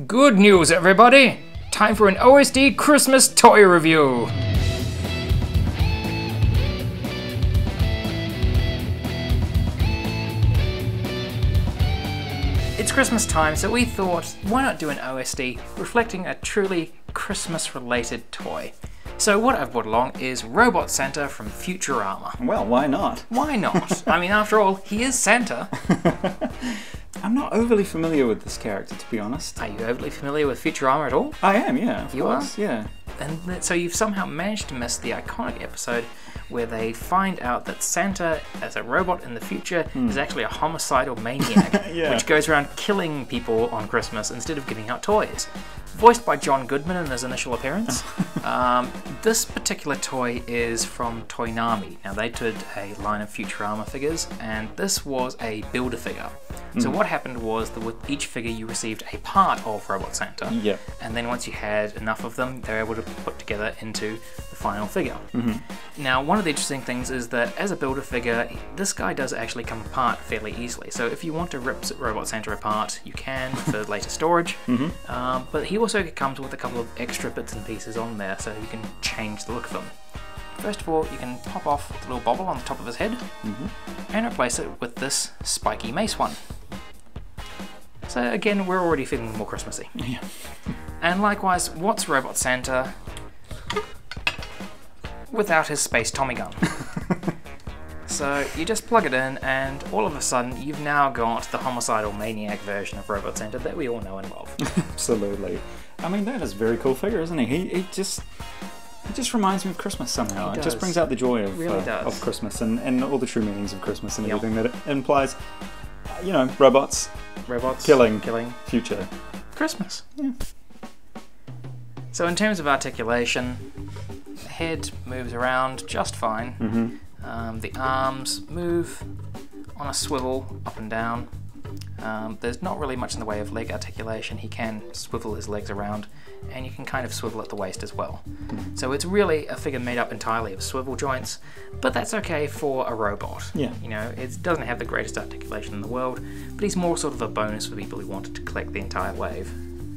Good news, everybody! Time for an OSD Christmas toy review! It's Christmas time, so we thought, why not do an OSD reflecting a truly Christmas-related toy? So what I've brought along is Robot Santa from Futurama. Well, why not? Why not? I mean, after all, he is Santa. I'm not overly familiar with this character, to be honest. Are you overly familiar with Futurama at all? I am, yeah. Of You course, are? yeah. And so you've somehow managed to miss the iconic episode where they find out that Santa, as a robot in the future, is actually a homicidal maniac, Yeah. which goes around killing people on Christmas instead of giving out toys. Voiced by John Goodman in his initial appearance. This particular toy is from Toynami. Now they did a line of Futurama figures, and this was a Build-A-Figure. So what happened was that with each figure you received a part of Robot Santa, Yep. and then once you had enough of them, they were able to put together into the final figure. Now, one of the interesting things is that as a Build-A-Figure, this guy does actually come apart fairly easily. So if you want to rip Robot Santa apart, you can for later storage. But he also comes with a couple of extra bits and pieces on there, so you can change the look of them. First of all, you can pop off the little bobble on the top of his head and replace it with this spiky mace one. So again, we're already feeling more Christmassy. Yeah. And likewise, what's Robot Santa without his space Tommy gun? So you just plug it in, and all of a sudden you've now got the homicidal maniac version of Robot Santa that we all know and love. Absolutely. I mean, that is a very cool figure, isn't he? He just reminds me of Christmas somehow. He It just does. brings out the joy It really does. of Christmas and all the true meanings of Christmas and Yep. everything that it implies. You know, robots, Robots killing, future Christmas. Yeah. So in terms of articulation, the head moves around just fine. The arms move on a swivel up and down. There's not really much in the way of leg articulation. He can swivel his legs around, and you can kind of swivel at the waist as well. So it's really a figure made up entirely of swivel joints, but that's okay for a robot. Yeah. You know, it doesn't have the greatest articulation in the world, but he's more sort of a bonus for people who wanted to collect the entire wave.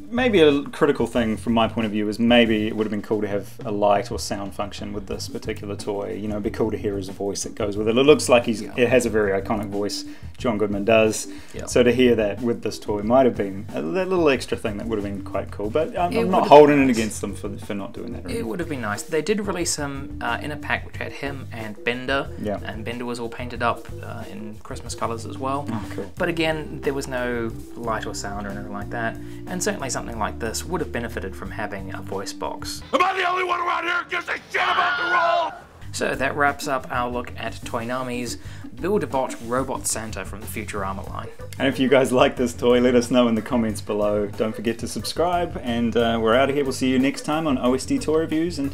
Maybe a critical thing from my point of view is maybe it would have been cool to have a light or sound function with this particular toy. You know, it'd be cool to hear his voice that goes with it. It looks like it has a very iconic voice, John Goodman does. Yeah. So to hear that with this toy might have been that little extra thing that would have been quite cool. But I'm It not would have holding been it nice. against them for not doing that. It would have been nice. They did release him in a pack which had him and Bender, Yeah. and Bender was all painted up in Christmas colours as well. Oh, cool. But again, there was no light or sound or anything like that, and certainly something like this would have benefited from having a voice box. Am I the only one around here who gives a shit about the role? So that wraps up our look at Toynami's Build-A-Bot Robot Santa from the Futurama line. And if you guys like this toy, let us know in the comments below. Don't forget to subscribe, and we're out of here. We'll see you next time on OSD Toy Reviews, and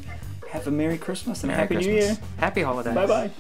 have a Merry Christmas and a Happy New Year. Happy holidays. Bye-bye.